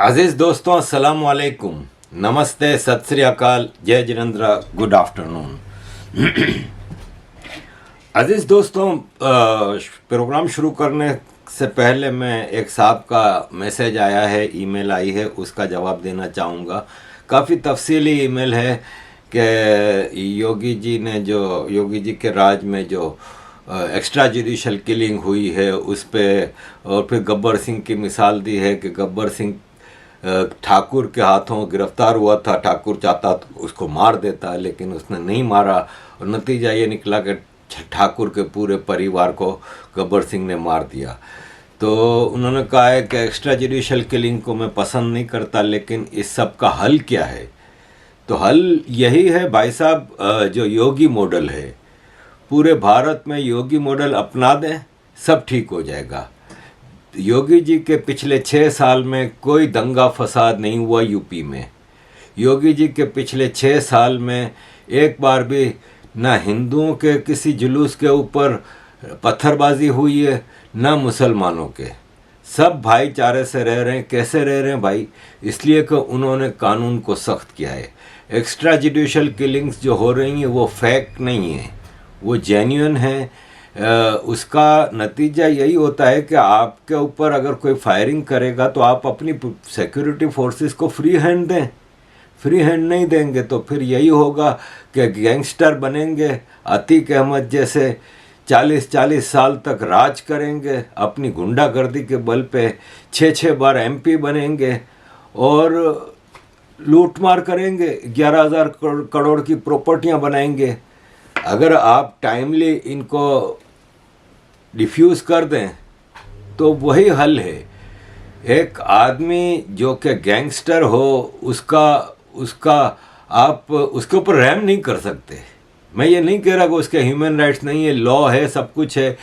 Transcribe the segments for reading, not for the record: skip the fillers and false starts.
अजीज दोस्तों, अस्सलाम वालेकुम, नमस्ते, सत श्री अकाल, जय जिनेंद्र, गुड आफ्टरनून। अजीज दोस्तों, प्रोग्राम शुरू करने से पहले मैं एक साहब का मैसेज आया है, ईमेल आई है, उसका जवाब देना चाहूँगा। काफ़ी तफसीली ईमेल है कि योगी जी के राज में जो एक्स्ट्रा जुडिशल किलिंग हुई है उस पर, और फिर गब्बर सिंह की मिसाल दी है कि गब्बर सिंह ठाकुर के हाथों गिरफ्तार हुआ था। ठाकुर चाहता तो उसको मार देता, लेकिन उसने नहीं मारा, और नतीजा ये निकला कि ठाकुर के पूरे परिवार को गब्बर सिंह ने मार दिया। तो उन्होंने कहा है कि एक्स्ट्रा जुडिशल किलिंग को मैं पसंद नहीं करता, लेकिन इस सब का हल क्या है? तो हल यही है भाई साहब, जो योगी मॉडल है, पूरे भारत में योगी मॉडल अपना दें, सब ठीक हो जाएगा। योगी जी के पिछले 6 साल में कोई दंगा फसाद नहीं हुआ यूपी में। योगी जी के पिछले 6 साल में एक बार भी ना हिंदुओं के किसी जुलूस के ऊपर पत्थरबाजी हुई है, ना मुसलमानों के। सब भाईचारे से रह रहे हैं। कैसे रह रहे हैं भाई? इसलिए कि उन्होंने कानून को सख्त किया है। एक्स्ट्रा जुडिशल किलिंग्स जो हो रही हैं वो फेक नहीं है, वो जेन्युइन है। उसका नतीजा यही होता है कि आपके ऊपर अगर कोई फायरिंग करेगा तो आप अपनी सिक्योरिटी फोर्सेस को फ्री हैंड दें। फ्री हैंड नहीं देंगे तो फिर यही होगा कि गैंगस्टर बनेंगे, अतीक अहमद जैसे 40-40 साल तक राज करेंगे, अपनी गुंडागर्दी के बल पे 6-6 बार एमपी बनेंगे और लूटमार करेंगे, 11,000 करोड़ की प्रॉपर्टियां बनाएंगे। अगर आप टाइमली इनको डिफ्यूज़ कर दें तो वही हल है। एक आदमी जो कि गैंगस्टर हो, उसका आप उसके ऊपर रहम नहीं कर सकते। मैं ये नहीं कह रहा कि उसके ह्यूमन राइट्स नहीं है, लॉ है, सब कुछ है।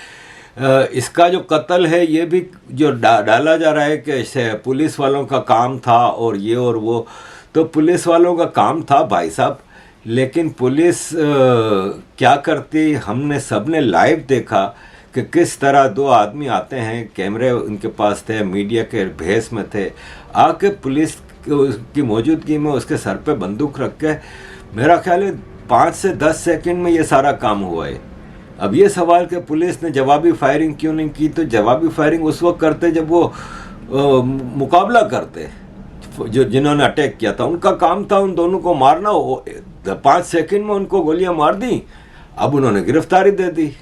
इसका जो कत्ल है ये भी जो डाला जा रहा है कि पुलिस वालों का काम था और ये और वो, तो पुलिस वालों का काम था भाई साहब, लेकिन पुलिस क्या करती, हमने सबने लाइव देखा कि किस तरह 2 आदमी आते हैं, कैमरे उनके पास थे, मीडिया के भेस में थे, आके पुलिस की मौजूदगी में उसके सर पे बंदूक रख के, मेरा ख्याल है 5 से 10 सेकंड में ये सारा काम हुआ है। अब ये सवाल कि पुलिस ने जवाबी फायरिंग क्यों नहीं की, तो जवाबी फायरिंग उस वक्त करते जब वो मुकाबला करते, जो जिन्होंने अटैक किया था उनका काम था उन दोनों को मारना। 5 सेकंड में उनको गोलियां मार दी, अब उन्होंने गिरफ्तारी दे दी।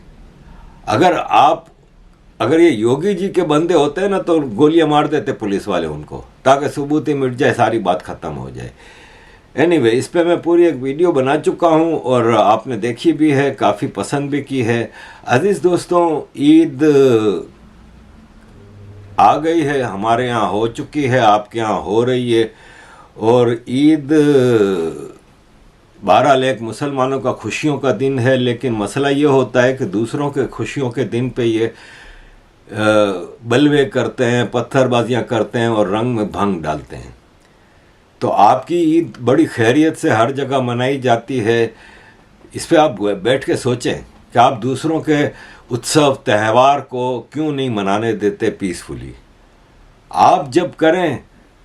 अगर ये योगी जी के बंदे होते हैं ना तो गोलियां मार देते पुलिस वाले उनको, ताकि सबूत ही मिट जाए, सारी बात ख़त्म हो जाए। एनीवे, इस पे मैं पूरी एक वीडियो बना चुका हूँ और आपने देखी भी है, काफ़ी पसंद भी की है। अजीज़ दोस्तों, ईद आ गई है, हमारे यहाँ हो चुकी है, आपके यहाँ हो रही है। और ईद 12 लाख मुसलमानों का खुशियों का दिन है, लेकिन मसला ये होता है कि दूसरों के खुशियों के दिन पे ये बलवे करते हैं, पत्थरबाजियां करते हैं और रंग में भंग डालते हैं। तो आपकी ईद बड़ी खैरियत से हर जगह मनाई जाती है। इस पे आप बैठ के सोचें कि आप दूसरों के उत्सव त्यौहार को क्यों नहीं मनाने देते पीसफुली। आप जब करें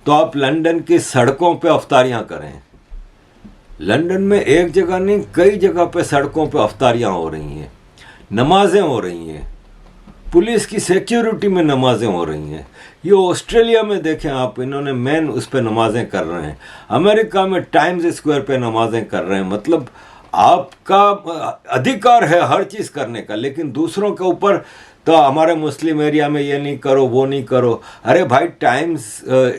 तो आप लंदन की सड़कों पे अफ्तारियां करें। लंदन में एक जगह नहीं, कई जगह पे सड़कों पे अफ्तारियां हो रही हैं, नमाजें हो रही हैं, पुलिस की सिक्योरिटी में नमाजें हो रही हैं। ये ऑस्ट्रेलिया में देखें आप, इन्होंने मेन उस पर नमाजें कर रहे हैं। अमेरिका में टाइम्स स्क्वायर पे नमाजें कर रहे हैं। मतलब आपका अधिकार है हर चीज़ करने का, लेकिन दूसरों के ऊपर, तो हमारे मुस्लिम एरिया में ये नहीं करो, वो नहीं करो। अरे भाई, टाइम्स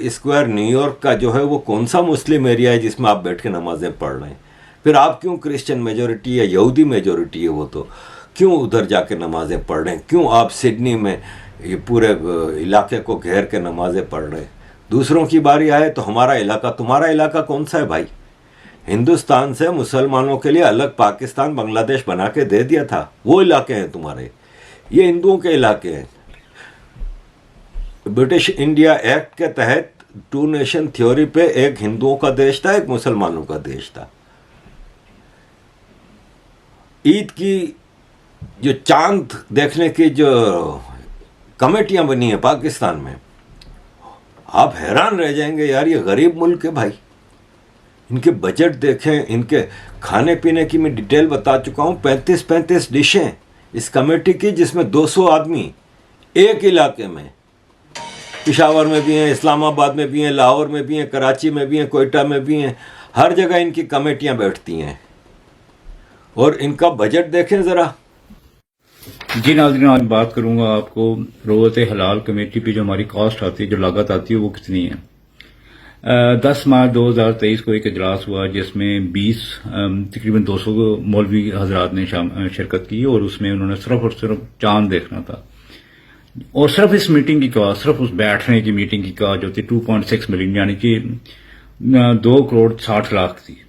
स्क्वायर न्यूयॉर्क का जो है वो कौन सा मुस्लिम एरिया है जिसमें आप बैठ के नमाजें पढ़ रहे हैं? फिर आप क्यों, क्रिश्चियन मेजोरिटी या यहूदी मेजोरिटी है वो, तो क्यों उधर जाके नमाजें पढ़ रहे हैं? क्यों आप सिडनी में ये पूरे इलाके को घेर के नमाजें पढ़ रहे हैं? दूसरों की बारी आए तो हमारा इलाका, तुम्हारा इलाका कौन सा है भाई? हिंदुस्तान से मुसलमानों के लिए अलग पाकिस्तान, बांग्लादेश बना के दे दिया था, वो इलाके हैं तुम्हारे, ये हिंदुओं के इलाके हैं। ब्रिटिश इंडिया एक्ट के तहत 2 नेशन थ्योरी पे एक हिंदुओं का देश था, एक मुसलमानों का देश था। ईद की जो चांद देखने की जो कमेटियां बनी है पाकिस्तान में, आप हैरान रह जाएंगे यार, ये गरीब मुल्क है भाई। इनके बजट देखें, इनके खाने पीने की मैं डिटेल बता चुका हूँ। 35 डिशें इस कमेटी की, जिसमें 200 आदमी एक इलाके में, पेशावर में भी हैं, इस्लामाबाद में भी हैं, लाहौर में भी हैं, कराची में भी हैं, कोयटा में भी हैं, हर जगह इनकी कमेटियां बैठती हैं। और इनका बजट देखें ज़रा। जी नाज़रीन, आज बात करूंगा आपको रोज़त हलाल कमेटी पे जो हमारी कॉस्ट आती है, जो लागत आती है, वो कितनी है। 10 मार्च 2023 को एक इजलास हुआ जिसमें 20 तकरीबन 200 मौलवी हजरात ने शिरकत की, और उसमें उन्होंने सिर्फ और सिर्फ चांद देखना था। और सिर्फ इस मीटिंग की कॉस्ट, सिर्फ उस बैठने की मीटिंग की कॉस्ट जो थी 2.6 मिलियन, यानी कि 2 करोड़ 60 लाख थी।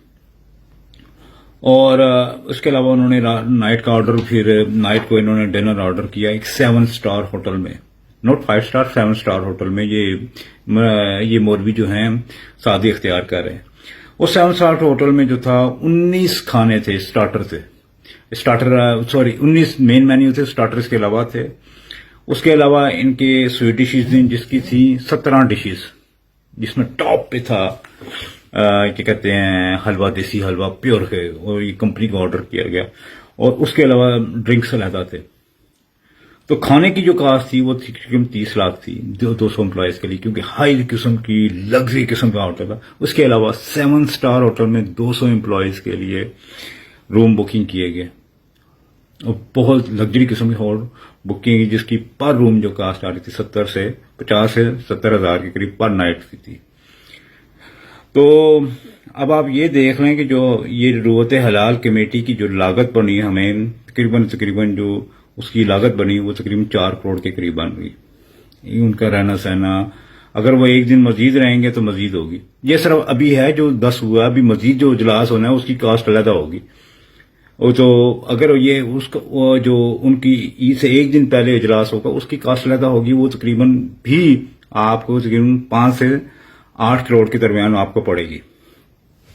और उसके अलावा उन्होंने नाइट का ऑर्डर, फिर नाइट को इन्होंने डिनर ऑर्डर किया एक 7 स्टार होटल में, नॉट 5 स्टार, 7 स्टार होटल में। ये मौलवी जो हैं सादी इख्तियार कर रहे हैं। वो 7 स्टार होटल में जो था 19 खाने थे, स्टार्टर थे, 19 मेन मेन्यू थे, स्टार्टर्स के अलावा थे। उसके अलावा इनके स्वीट डिशेज जिसकी थी 17 डिशेज, जिसमें टॉप पे था क्या कहते हैं, हलवा, देसी हलवा प्योर है, और ये कंपनी का ऑर्डर किया गया। और उसके अलावा ड्रिंक्स अलहदा थे। तो खाने की जो कास्ट थी वो तकरीबन 30 लाख थी 200 एम्प्लॉयज के लिए, क्योंकि हाई किस्म की लग्जरी किस्म का होटल था। उसके अलावा 7 स्टार होटल में 200 एम्प्लॉयज के लिए रूम बुकिंग किए गए, और बहुत लग्जरी किस्म की और बुकिंग की, जिसकी पर रूम जो कास्ट आ रही थी 50 से 70 हजार के करीब पर नाइट की थी। तो अब आप ये देख लें कि जो ये रोज़त हलाल कमेटी की जो लागत बनी हमें तकरीबन जो उसकी लागत बनी वो तकरीबन 4 करोड़ के करीब बन गई। उनका रहना सहना, अगर वो एक दिन मजीद रहेंगे तो मजीद होगी। ये सिर्फ अभी है जो 10 हुआ, अभी मजीद जो इजलास होना है उसकी कास्ट अलग होगी। और तो अगर ये उसका जो उनकी ईद से एक दिन पहले इजलास होगा उसकी कास्ट अलग होगी, वो तकरीबन भी आपको तकरीबन 5 से 8 करोड़ के दरमियान आपको पड़ेगी।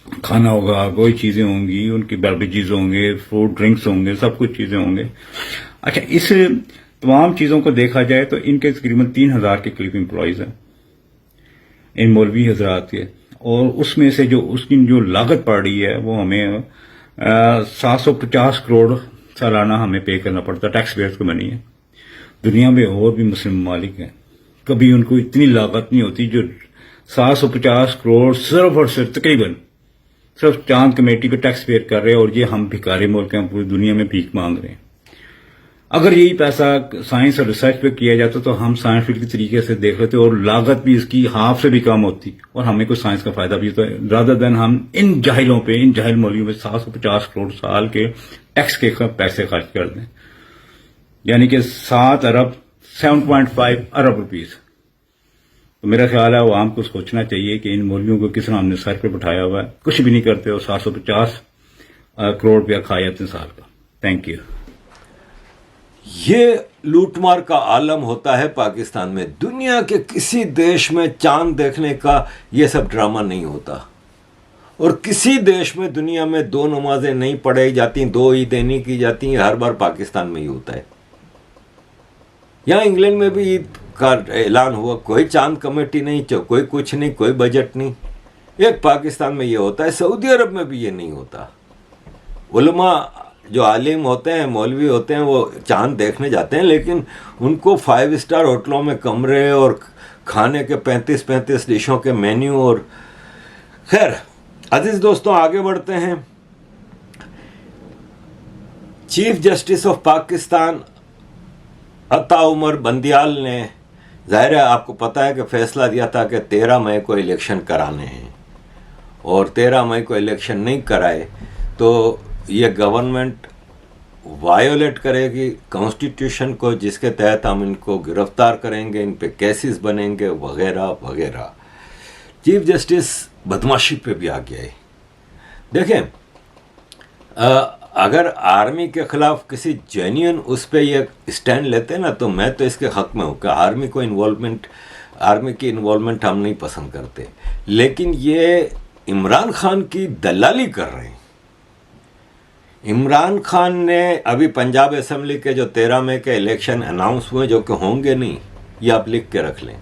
खाना होगा, कोई चीजें होंगी, उनकी बेवरेजेस होंगे, फूड ड्रिंक्स होंगे, सब कुछ चीजें होंगे। अच्छा, इस तमाम चीजों को देखा जाए तो इनके तकरीबन 3000 के करीब एम्प्लॉयज हैं इन मौलवी हजरात के, और उसमें से जो उसकी जो लागत पड़ रही है वो हमें 750 करोड़ सालाना हमें पे करना पड़ता है। टैक्स पेयर्स की मनी है। दुनिया में और भी मुस्लिम ममालिक हैं, कभी उनको इतनी लागत नहीं होती जो 750 करोड़ सिर्फ और सिर्फ तकरीबन सिर्फ चांद कमेटी पे टैक्स पेयर कर रहे हैं। और ये हम भिखारी मुल्क हैं, पूरी दुनिया में भीख मांग रहे हैं। अगर यही पैसा साइंस और रिसर्च पे किया जाता तो हम साइंटिफिक तरीके से देख लेते, और लागत भी इसकी हाफ से भी कम होती, और हमें कुछ साइंस का फायदा भी होता है, रादर देन हम इन जाहिलों पे, इन जाहिल मौलवियों पे 750 करोड़ साल के टैक्स के पैसे खर्च कर दें, यानी कि 7.5 अरब रुपीज। तो मेरा ख्याल है आवाम को सोचना चाहिए कि इन मौलवियों को किस तरह हमने सर पे बिठाया हुआ है, कुछ भी नहीं करते, और 750 करोड़ रुपया खा जाते हैं साल का। Thank you. ये लूटमार का आलम होता है पाकिस्तान में। दुनिया के किसी देश में चांद देखने का ये सब ड्रामा नहीं होता, और किसी देश में दुनिया में 2 नमाजें नहीं पढ़ाई जाती, 2 ईदें नहीं की जाती, हर बार पाकिस्तान में ही होता है। यहाँ इंग्लैंड में भी ईद का ऐलान हुआ, कोई चांद कमेटी नहीं, कोई कुछ नहीं, कोई बजट नहीं। एक पाकिस्तान में ये होता है, सऊदी अरब में भी ये नहीं होता। उलमा जो आलिम होते हैं, मौलवी होते हैं, वो चांद देखने जाते हैं, लेकिन उनको 5 स्टार होटलों में कमरे और खाने के 35 डिशों के मेन्यू। और खैर अजीज दोस्तों, आगे बढ़ते हैं। चीफ जस्टिस ऑफ पाकिस्तान अता उमर बंदियाल ने, जाहिर है आपको पता है कि फैसला दिया था कि 13 मई को इलेक्शन कराने हैं, और 13 मई को इलेक्शन नहीं कराए तो ये गवर्नमेंट वायोलेट करेगी कॉन्स्टिट्यूशन को, जिसके तहत हम इनको गिरफ्तार करेंगे, इन पे केसेस बनेंगे वगैरह वगैरह। चीफ जस्टिस बदमाशी पे भी आ गया है। देखें, अगर आर्मी के खिलाफ किसी जेन्युइन उस पर ये स्टैंड लेते हैं ना, तो मैं तो इसके हक में हूँ कि आर्मी की इन्वॉल्वमेंट हम नहीं पसंद करते, लेकिन ये इमरान खान की दलाली कर रहे हैं। इमरान खान ने अभी पंजाब असेंबली के जो 13 मई के इलेक्शन अनाउंस हुए, जो कि होंगे नहीं, ये आप लिख के रख लें,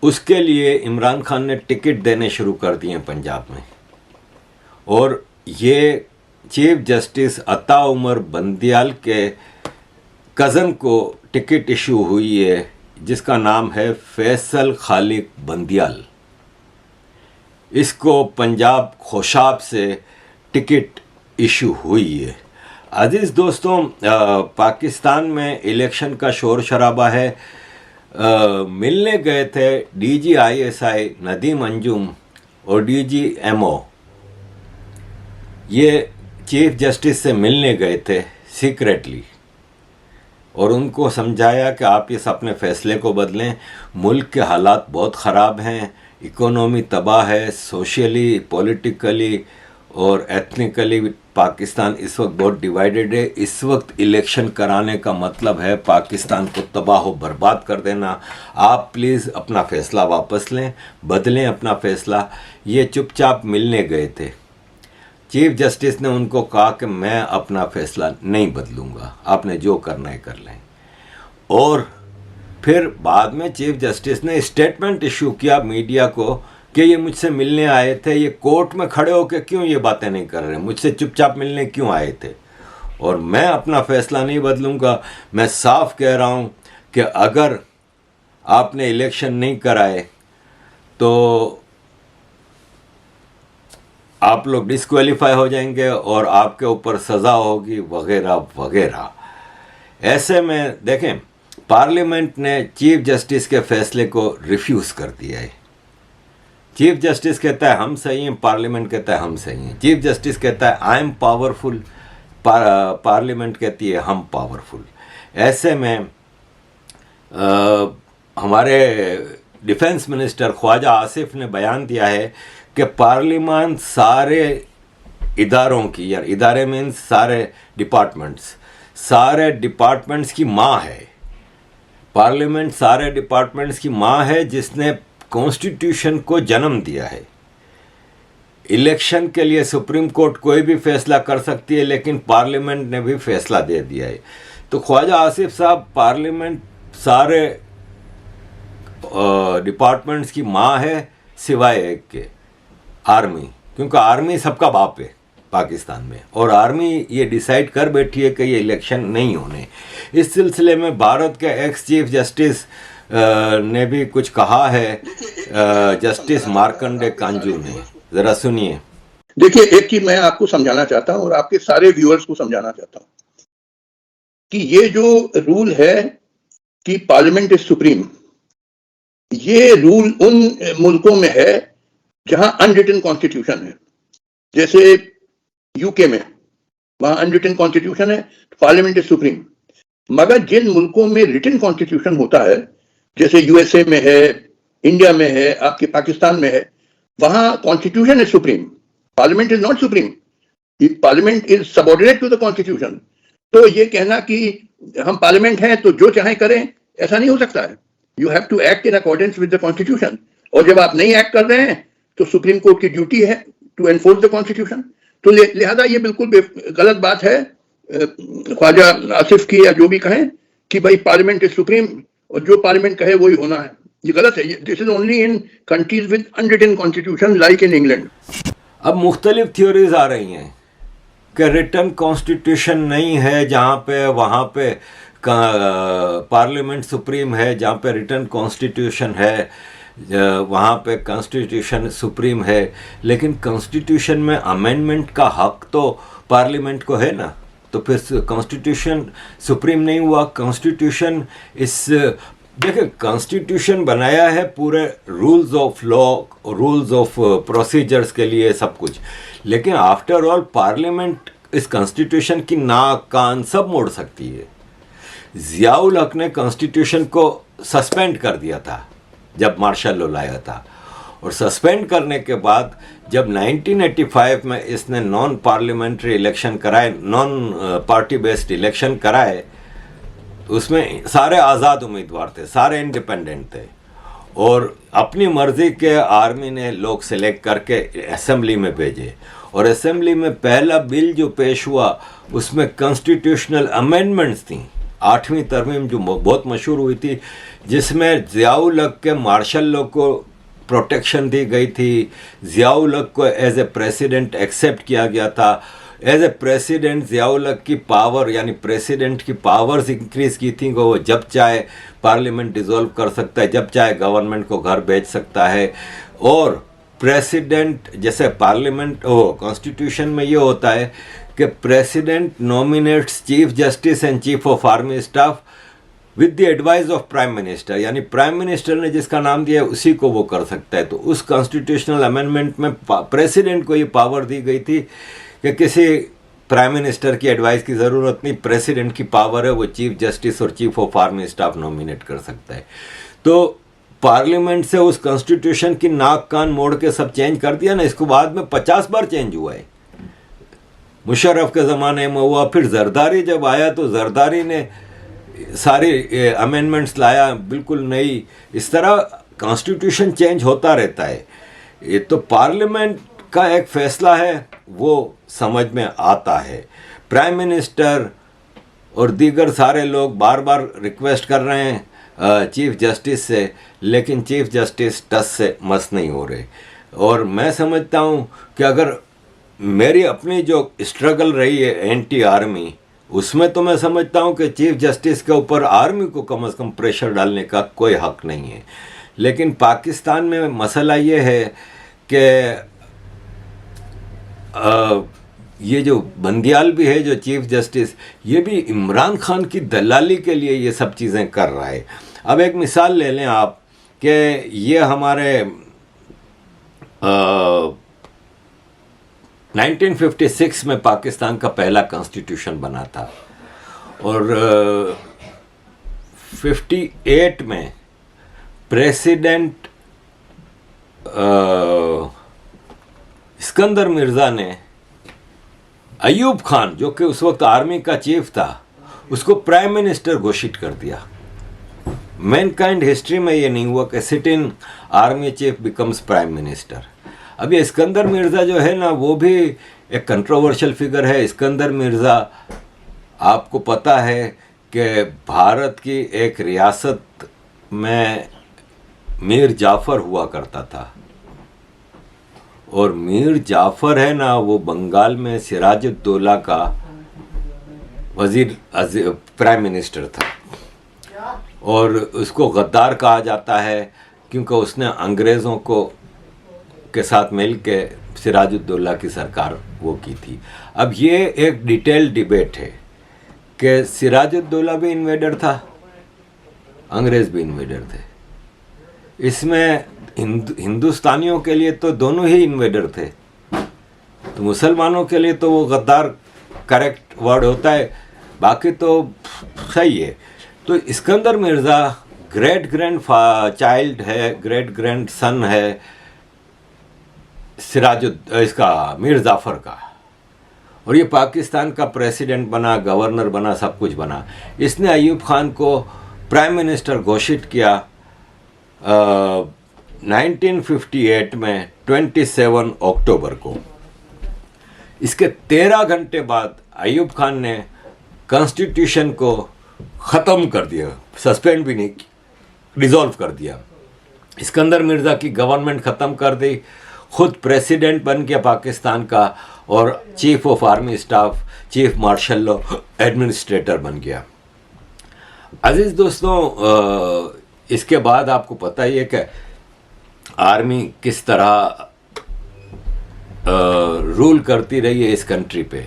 उसके लिए इमरान खान ने टिकट देने शुरू कर दिए पंजाब में, और ये चीफ जस्टिस अता उमर बंदियाल के कज़न को टिकट इशू हुई है, जिसका नाम है फैसल खालिक बंदियाल। इसको पंजाब खोशाब से टिकट इशू हुई है। अजीज़ दोस्तों, पाकिस्तान में इलेक्शन का शोर शराबा है। मिलने गए थे DGISI नदीम अंजुम और DGMO, ये चीफ जस्टिस से मिलने गए थे सीक्रेटली, और उनको समझाया कि आप इस अपने फ़ैसले को बदलें। मुल्क के हालात बहुत ख़राब हैं, इकोनॉमी तबाह है, सोशली, पॉलिटिकली और एथनिकली पाकिस्तान इस वक्त बहुत डिवाइडेड है। इस वक्त इलेक्शन कराने का मतलब है पाकिस्तान को तबाह व बर्बाद कर देना। आप प्लीज़ अपना फ़ैसला वापस लें, बदलें अपना फ़ैसला। ये चुपचाप मिलने गए थे। चीफ जस्टिस ने उनको कहा कि मैं अपना फ़ैसला नहीं बदलूंगा, आपने जो करना है कर लें। और फिर बाद में चीफ जस्टिस ने स्टेटमेंट इशू किया मीडिया को कि ये मुझसे मिलने आए थे, ये कोर्ट में खड़े होकर क्यों ये बातें नहीं कर रहे, मुझसे चुपचाप मिलने क्यों आए थे, और मैं अपना फ़ैसला नहीं बदलूंगा। मैं साफ कह रहा हूँ कि अगर आपने इलेक्शन नहीं कराए तो आप लोग डिस्क्वालीफाई हो जाएंगे और आपके ऊपर सज़ा होगी वगैरह वगैरह। ऐसे में देखें, पार्लियामेंट ने चीफ जस्टिस के फैसले को रिफ्यूज़ कर दिया है। चीफ जस्टिस कहता है हम सही हैं, पार्लियामेंट कहता है हम सही हैं। चीफ जस्टिस कहता है आई एम पावरफुल, पार्लियामेंट कहती है हम पावरफुल। ऐसे में हमारे डिफेंस मिनिस्टर ख्वाजा आसिफ ने बयान दिया है कि पार्लियामान सारे इदारों की, यार इदारे मीन्स सारे डिपार्टमेंट्स की माँ है। पार्लियामेंट सारे डिपार्टमेंट्स की माँ है जिसने कॉन्स्टिट्यूशन को जन्म दिया है। इलेक्शन के लिए सुप्रीम कोर्ट कोई भी फैसला कर सकती है, लेकिन पार्लियामेंट ने भी फैसला दे दिया है। तो ख्वाजा आसिफ साहब, पार्लियामेंट सारे डिपार्टमेंट्स की माँ है सिवाय एक के, आर्मी, क्योंकि आर्मी सबका बाप है पाकिस्तान में, और आर्मी ये डिसाइड कर बैठी है कि ये इलेक्शन नहीं होने। इस सिलसिले में भारत के एक्स चीफ जस्टिस ने भी कुछ कहा है, जस्टिस मार्कंडे कांजू ने, ज़रा सुनिए। देखिए, एक चीज मैं आपको समझाना चाहता हूँ और आपके सारे व्यूअर्स को समझाना चाहता हूँ कि ये जो रूल है कि पार्लियामेंट इज सुप्रीम, ये रूल उन मुल्कों में है जहां अनरिटन कॉन्स्टिट्यूशन है। जैसे यूके में, वहां अनरिटन कॉन्स्टिट्यूशन है, पार्लियामेंट इज सुप्रीम। मगर जिन मुल्कों में रिटन कॉन्स्टिट्यूशन होता है, जैसे यूएसए में है, इंडिया में है, आपके पाकिस्तान में है, वहां constitution is supreme, parliament is not supreme, parliament is subordinate to the constitution. तो ये कहना कि हम पार्लियामेंट हैं तो जो चाहे करें, ऐसा नहीं हो सकता है। You have to act in accordance with the constitution, और जब आप नहीं एक्ट कर रहे हैं तो सुप्रीम कोर्ट की ड्यूटी है टू एनफोर्स द कॉन्स्टिट्यूशन। तो लिहाजा ये बिल्कुल गलत बात है ख्वाजा आसिफ की, या जो भी कहें कि भाई पार्लियामेंट इज सुप्रीम और जो पार्लियामेंट कहे वही होना है, ये गलत है। This is only in countries with unwritten constitution like in England. अब मुख्तलिफ थ्योरीज आ रही हैं कि रिटन कॉन्स्टिट्यूशन नहीं है जहाँ पे, वहाँ पे पार्लियामेंट सुप्रीम है, जहाँ पे रिटन कॉन्स्टिट्यूशन है वहाँ पे कॉन्स्टिट्यूशन सुप्रीम है। लेकिन कॉन्स्टिट्यूशन में अमेंडमेंट का हक तो पार्लियामेंट को है ना, तो फिर कॉन्स्टिट्यूशन सुप्रीम नहीं हुआ। कॉन्स्टिट्यूशन इस, देखिए, कॉन्स्टिट्यूशन बनाया है पूरे rules of law, rules of procedures के लिए सब कुछ, लेकिन आफ्टर ऑल पार्लियामेंट इस कॉन्स्टिट्यूशन की नाक कान सब मोड़ सकती है। ज़ियाउल हक ने कॉन्स्टिट्यूशन को सस्पेंड कर दिया था जब मार्शल लॉ लाया था, और सस्पेंड करने के बाद जब 1985 में इसने नॉन पार्लियामेंट्री इलेक्शन कराए, नॉन पार्टी बेस्ड इलेक्शन कराए, उसमें सारे आज़ाद उम्मीदवार थे, सारे इंडिपेंडेंट थे, और अपनी मर्जी के आर्मी ने लोग सेलेक्ट करके असेंबली में भेजे, और असेंबली में पहला बिल जो पेश हुआ उसमें कॉन्स्टिट्यूशनल अमेंडमेंट्स थी, 8वीं तरमीम जो बहुत मशहूर हुई थी, जिसमें ज़ियाउल हक के मार्शल लॉ को प्रोटेक्शन दी गई थी, ज़ियाउल हक को एज ए प्रेसिडेंट एक्सेप्ट किया गया था। एज ए प्रेसिडेंट ज़ियाउल हक की पावर यानी प्रेसिडेंट की पावर्स इंक्रीज़ की थी कि वो जब चाहे पार्लियामेंट डिसॉल्व कर सकता है, जब चाहे गवर्नमेंट को घर भेज सकता है। और प्रेसिडेंट जैसे पार्लियामेंट कॉन्स्टिट्यूशन में ये होता है कि president nominates chief justice and chief of army staff with the advice of prime minister, यानी प्राइम मिनिस्टर ने जिसका नाम दिया है उसी को वो कर सकता है। तो उस कॉन्स्टिट्यूशनल अमेंडमेंट में प्रेसिडेंट को ये पावर दी गई थी कि किसी प्राइम मिनिस्टर की एडवाइस की ज़रूरत नहीं, प्रेसिडेंट की पावर है, वो चीफ जस्टिस और chief of army staff nominate कर सकता है। तो पार्लियामेंट से उस कॉन्स्टिट्यूशन की नाक कान मोड़ के सब चेंज कर दिया ना। इसको बाद में 50 बार चेंज हुआ है, मुशर्रफ के ज़माने में हुआ, फिर जरदारी जब आया तो जरदारी ने सारी अमेंडमेंट्स लाया, बिल्कुल नई। इस तरह कॉन्स्टिट्यूशन चेंज होता रहता है। ये तो पार्लियामेंट का एक फैसला है, वो समझ में आता है। प्राइम मिनिस्टर और दीगर सारे लोग बार बार रिक्वेस्ट कर रहे हैं चीफ जस्टिस से, लेकिन चीफ जस्टिस टस से मस नहीं हो रहे। और मैं समझता हूँ कि अगर मेरी अपनी जो स्ट्रगल रही है एंटी आर्मी, उसमें तो मैं समझता हूँ कि चीफ जस्टिस के ऊपर आर्मी को कम से कम प्रेशर डालने का कोई हक नहीं है। लेकिन पाकिस्तान में मसला ये है कि ये जो बंदियाल भी है जो चीफ जस्टिस, ये भी इमरान खान की दलाली के लिए ये सब चीज़ें कर रहा है। अब एक मिसाल ले लें आप कि ये हमारे 1956 में पाकिस्तान का पहला कॉन्स्टिट्यूशन बना था और 58 में प्रेसिडेंट सिकंदर मिर्ज़ा ने अयूब खान, जो कि उस वक्त आर्मी का चीफ था, उसको प्राइम मिनिस्टर घोषित कर दिया। मैनकाइंड हिस्ट्री में ये नहीं हुआ कि sitting army chief becomes prime minister. अब ये सिकंदर मिर्ज़ा जो है ना, वो भी एक कंट्रोवर्शियल फिगर है। सिकंदर मिर्ज़ा, आपको पता है कि भारत की एक रियासत में मीर जाफ़र हुआ करता था, और मीर जाफ़र है ना, वो बंगाल में सिराजुद्दौला का वजीर प्राइम मिनिस्टर था, और उसको गद्दार कहा जाता है क्योंकि उसने अंग्रेज़ों को के साथ मिल के सिराजुद्दौला की सरकार वो की थी। अब ये एक डिटेल डिबेट है कि सिराजुद्दौला भी इन्वेडर था, अंग्रेज़ भी इन्वेडर थे। इसमें हिंदुस्तानियों के लिए तो दोनों ही इन्वेडर थे, तो मुसलमानों के लिए तो वो गद्दार करेक्ट वर्ड होता है, बाकी तो सही है। तो Sikandar Mirza great grand child है, ग्रेट ग्रैंड सन है इसका मीर जाफ़र का, और ये पाकिस्तान का प्रेसिडेंट बना, गवर्नर बना, सब कुछ बना। इसने अयूब खान को प्राइम मिनिस्टर घोषित किया 1958 में 27 अक्टूबर को। इसके 13 घंटे बाद अयूब खान ने कॉन्स्टिट्यूशन को ख़त्म कर दिया, सस्पेंड भी नहीं, डिसॉल्व कर दिया। सिकंदर मिर्ज़ा की गवर्नमेंट ख़त्म कर दी, खुद प्रेसिडेंट बन गया पाकिस्तान का, और chief of army staff, chief marshal law administrator बन गया। अजीज़ दोस्तों, इसके बाद आपको पता ही है कि आर्मी किस तरह रूल करती रही है इस कंट्री पे।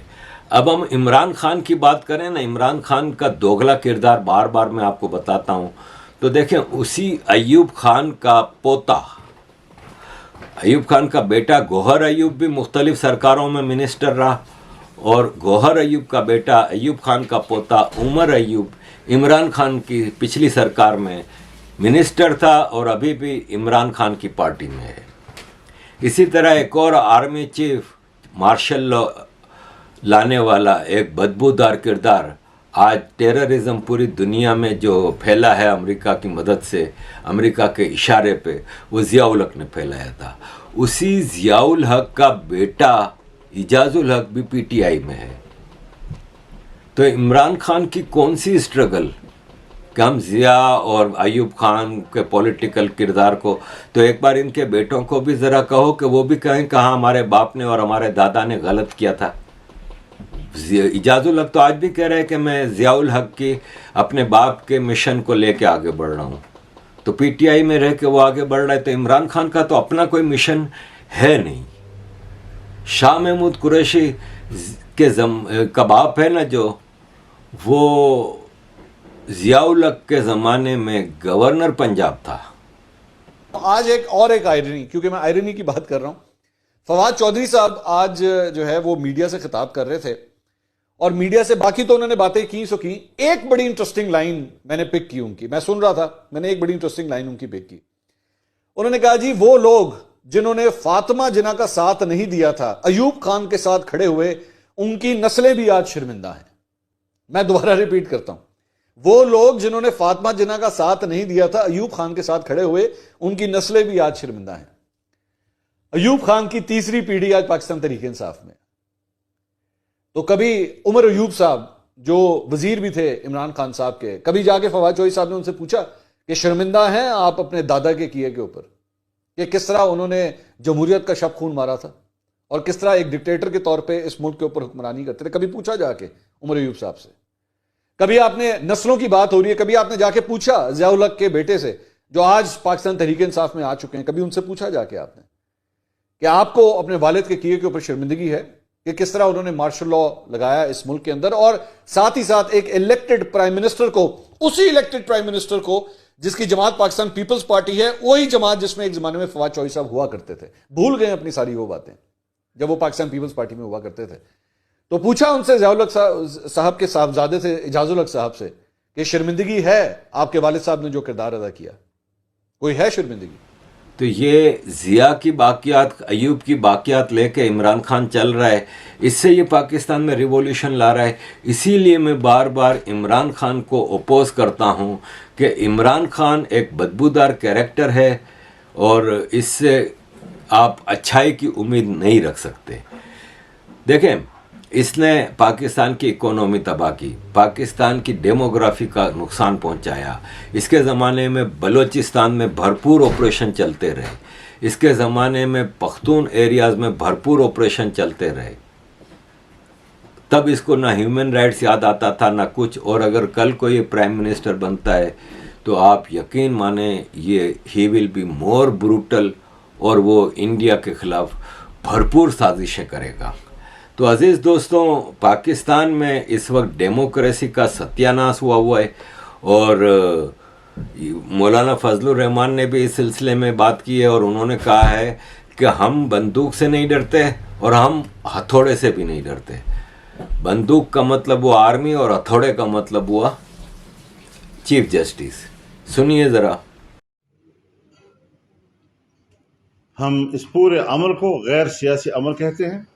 अब हम इमरान खान की बात करें ना, इमरान खान का दोगला किरदार बार बार मैं आपको बताता हूँ। तो देखें, उसी अयूब खान का पोता, अयूब खान का बेटा गौहर अयूब भी मुख्तलिफ सरकारों में मिनिस्टर रहा, और गौहर अयूब का बेटा अयूब खान का पोता उमर अयूब इमरान खान की पिछली सरकार में मिनिस्टर था, और अभी भी इमरान खान की पार्टी में है। इसी तरह एक और आर्मी चीफ मार्शल लॉ लाने वाला एक बदबूदार किरदार, आज टेररिज्म पूरी दुनिया में जो फैला है अमेरिका की मदद से, अमेरिका के इशारे पे, वो ज़ियाउल हक ने फैलाया था। उसी ज़ियाउल हक का बेटा इजाजुल हक भी पीटीआई में है। तो तो इमरान खान की कौन सी स्ट्रगल कि हम जिया और अयूब खान के पॉलिटिकल किरदार को, तो एक बार इनके बेटों को भी ज़रा कहो कि वो भी कहें कहाँ हमारे बाप ने और हमारे दादा ने गलत किया था। इजाजुल हक तो आज भी कह रहे हैं कि मैं ज़ियाउल हक की अपने बाप के मिशन को लेके आगे बढ़ रहा हूँ, तो पीटीआई में रह के वो आगे बढ़ रहा है। तो इमरान खान का तो अपना कोई मिशन है नहीं। शाह महमूद कुरैशी के का बाप है ना जो, वो ज़ियाउल हक के ज़माने में गवर्नर पंजाब था। आज एक आयरनी, क्योंकि मैं आयरनी की बात कर रहा हूं, फवाद चौधरी साहब आज जो है वो मीडिया से खिताब कर रहे थे, और मीडिया से बाकी तो उन्होंने बातें की सो की, एक बड़ी इंटरेस्टिंग लाइन मैंने पिक की उनकी, मैं सुन रहा था, मैंने एक बड़ी इंटरेस्टिंग लाइन उनकी पिक की। उन्होंने कहा जी वो लोग जिन्होंने फातिमा जिन्ना का साथ नहीं दिया था, अयूब खान के साथ खड़े हुए, उनकी नस्लें भी आज शर्मिंदा हैं। मैं दोबारा रिपीट करता हूं, वो लोग जिन्होंने फातिमा जिन्ना का साथ नहीं दिया था, अयूब खान के साथ खड़े हुए, उनकी नस्लें भी आज शर्मिंदा हैं। अयूब खान की तीसरी पीढ़ी आज पाकिस्तान तहरीक इंसाफ में। तो कभी उमर अयूब साहब जो वजीर भी थे इमरान खान साहब के, कभी जाके फवाद चौधरी साहब ने उनसे पूछा कि शर्मिंदा हैं आप अपने दादा के किए के ऊपर, कि किस तरह उन्होंने जमहूरियत का शब खून मारा था और किस तरह एक डिक्टेटर के तौर पे इस मुल्क के ऊपर हुक्मरानी करते थे? कभी पूछा जाके उमर अयूब साहब से? कभी आपने, नस्लों की बात हो रही है, कभी आपने जाके पूछा ज़ियाउल हक के बेटे से जो आज पाकिस्तान तहरीक इंसाफ में आ चुके हैं, कभी उनसे पूछा जाके आपने कि आपको अपने वालिद के किए के ऊपर शर्मिंदगी है कि किस तरह उन्होंने मार्शल लॉ लगाया इस मुल्क के अंदर, और साथ ही साथ एक इलेक्टेड प्राइम मिनिस्टर को, उसी इलेक्टेड प्राइम मिनिस्टर को जिसकी जमात पाकिस्तान पीपल्स पार्टी है, वही जमात जिसमें एक जमाने में फवाद चौधरी साहब हुआ करते थे, भूल गए अपनी सारी वो बातें जब वो पाकिस्तान पीपल्स पार्टी में हुआ करते थे। तो पूछा उनसे ज़ियाउल हक साहब के साहबजादे से, इजाजुल हक साहब से, कि शर्मिंदगी है आपके वालिद साहब ने जो किरदार अदा किया, कोई है शर्मिंदगी? तो ये ज़िया की बाकियात, अयूब की बाकियात लेके इमरान खान चल रहा है, इससे ये पाकिस्तान में रिवॉल्यूशन ला रहा है। इसीलिए मैं बार बार इमरान खान को अपोज करता हूँ कि इमरान खान एक बदबूदार कैरेक्टर है और इससे आप अच्छाई की उम्मीद नहीं रख सकते। देखें, इसने पाकिस्तान की इकोनॉमी तबाह की, पाकिस्तान की डेमोग्राफी का नुकसान पहुंचाया। इसके ज़माने में बलोचिस्तान में भरपूर ऑपरेशन चलते रहे, इसके ज़माने में पख्तून एरियाज़ में भरपूर ऑपरेशन चलते रहे। तब इसको ना ह्यूमन राइट्स याद आता था ना कुछ, और अगर कल को ये प्राइम मिनिस्टर बनता है तो आप यकीन माने ये he will be more brutal, और वो इंडिया के ख़िलाफ़ भरपूर साजिशें करेगा। तो अज़ीज़ दोस्तों, पाकिस्तान में इस वक्त डेमोक्रेसी का सत्यानाश हुआ है, और मौलाना फजलुर रहमान ने भी इस सिलसिले में बात की है, और उन्होंने कहा है कि हम बंदूक से नहीं डरते और हम हथौड़े से भी नहीं डरते। बंदूक का मतलब हुआ आर्मी और हथौड़े का मतलब हुआ चीफ जस्टिस। सुनिए ज़रा। हम इस पूरे अमल को गैर सियासी अमल कहते हैं।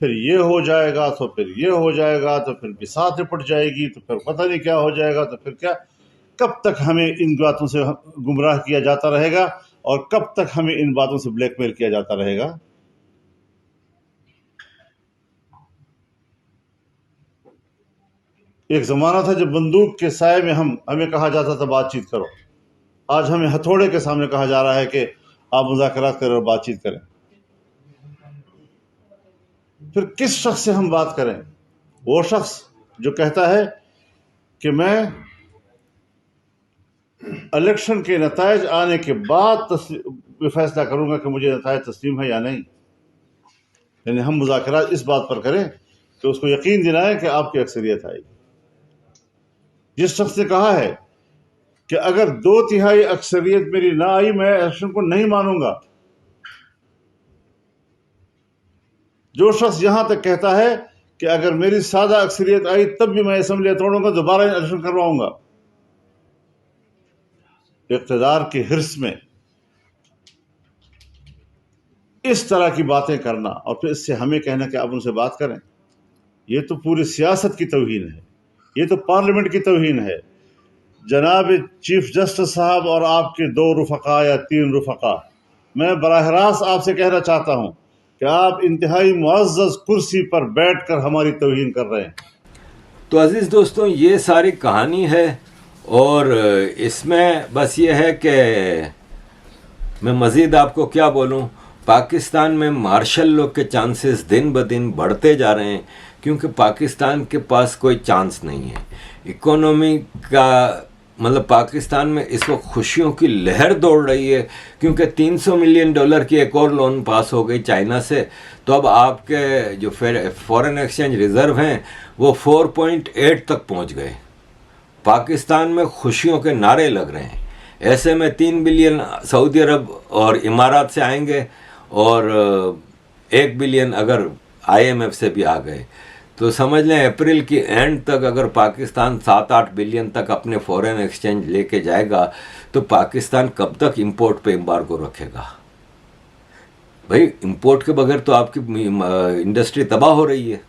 फिर ये हो जाएगा तो फिर ये हो जाएगा, तो फिर बिसात निपट जाएगी, तो फिर पता नहीं क्या हो जाएगा, तो फिर क्या। कब तक हमें इन बातों से गुमराह किया जाता रहेगा और कब तक हमें इन बातों से ब्लैकमेल किया जाता रहेगा? एक ज़माना था जब बंदूक के साए में हमें कहा जाता था बातचीत करो। आज हमें हथौड़े के सामने कहा जा रहा है कि आप मुज़ाकरात करें और बातचीत करें। फिर किस शख्स से हम बात करें? वो शख्स जो कहता है कि मैं इलेक्शन के नतायज आने के बाद फैसला करूंगा कि मुझे नतायज तस्लीम है या नहीं। यानी हम मुज़ाकरात इस बात पर करें कि उसको यकीन दिलाएं कि आपकी अक्सरियत आएगी। जिस शख्स ने कहा है कि अगर 2/3 अक्सरियत मेरी ना आई मैं इलेक्शन को नहीं मानूंगा, जो शख्स यहां तक कहता है कि अगर मेरी सादा अक्सरियत आई तब भी मैं असेंबली तोड़ूंगा, दोबारा इलेक्शन करवाऊंगा, इक़्तिदार की हिर्स में इस तरह की बातें करना और फिर इससे हमें कहना कि आप उनसे बात करें, ये तो पूरी सियासत की तौहीन है, ये तो पार्लियामेंट की तौहीन है। जनाब चीफ जस्टिस साहब और आपके 2 रुफ़क़ा या 3 रुफ़क़ा, मैं बराह रास्त आपसे कहना चाहता हूं कि आप इंतहाई मुअज़्ज़ज़ कुर्सी पर बैठकर हमारी तौहीन कर रहे हैं। तो अजीज़ दोस्तों, ये सारी कहानी है और इसमें बस ये है कि मैं मज़ीद आपको क्या बोलूं, पाकिस्तान में मार्शल लॉ के चांसेस दिन ब दिन बढ़ते जा रहे हैं, क्योंकि पाकिस्तान के पास कोई चांस नहीं है। इकोनॉमी का मतलब पाकिस्तान में इस वक्त खुशियों की लहर दौड़ रही है, क्योंकि $300 मिलियन की एक और लोन पास हो गई चाइना से। तो अब आपके जो फॉरेन एक्सचेंज रिज़र्व हैं वो 4.8 तक पहुंच गए। पाकिस्तान में खुशियों के नारे लग रहे हैं। ऐसे में 3 बिलियन सऊदी अरब और इमारात से आएंगे और 1 बिलियन अगर IMF से भी आ गए, तो समझ लें अप्रैल की एंड तक अगर पाकिस्तान 7-8 बिलियन तक अपने फॉरेन एक्सचेंज लेके जाएगा, तो पाकिस्तान कब तक इंपोर्ट पे एम्बार्गो रखेगा? भाई इंपोर्ट के बगैर तो आपकी इंडस्ट्री तबाह हो रही है,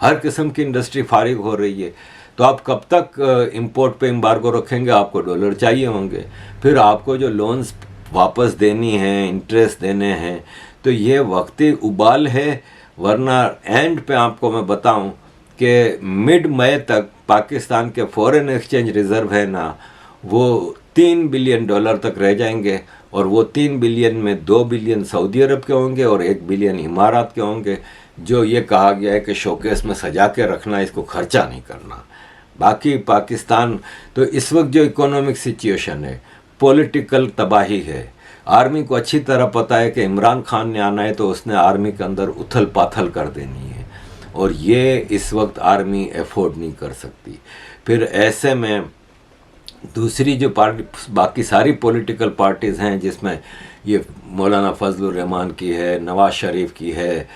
हर किस्म की इंडस्ट्री फारिग हो रही है। तो आप कब तक इंपोर्ट पे एम्बार्गो रखेंगे? आपको डॉलर चाहिए होंगे, फिर आपको जो लोन्स वापस देनी है, इंटरेस्ट देने हैं, तो ये वक्ती उबाल है। वरना एंड पे आपको मैं बताऊं कि मिड मई तक पाकिस्तान के फॉरेन एक्सचेंज रिज़र्व है ना, वो $3 बिलियन तक रह जाएंगे, और वो 3 बिलियन में 2 बिलियन सऊदी अरब के होंगे और 1 बिलियन इमारात के होंगे, जो ये कहा गया है कि शोकेस में सजा के रखना, इसको खर्चा नहीं करना। बाकी पाकिस्तान तो इस वक्त जो इकोनॉमिक सिचुएशन है, पॉलिटिकल तबाही है। आर्मी को अच्छी तरह पता है कि इमरान खान ने आना है तो उसने आर्मी के अंदर उथल पाथल कर देनी है, और ये इस वक्त आर्मी अफोर्ड नहीं कर सकती। फिर ऐसे में दूसरी जो पार्टी, बाकी सारी पॉलिटिकल पार्टीज़ हैं, जिसमें ये मौलाना फजलुर रहमान की है, नवाज शरीफ की है,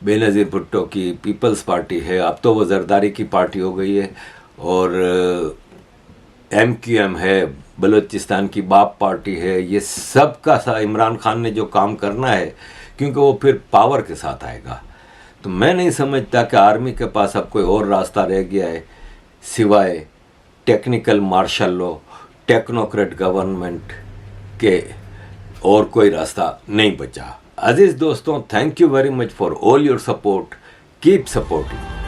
बेनज़ीर भुट्टो की पीपल्स पार्टी है, अब तो वो जरदारी की पार्टी हो गई है, और MQM है, बलूचिस्तान की बाप पार्टी है। ये सब का सा इमरान खान ने जो काम करना है, क्योंकि वो फिर पावर के साथ आएगा। तो मैं नहीं समझता कि आर्मी के पास अब कोई और रास्ता रह गया है सिवाय technical martial law, technocrat government के, और कोई रास्ता नहीं बचा। अजीज़ दोस्तों, thank you very much for all your support. Keep supporting.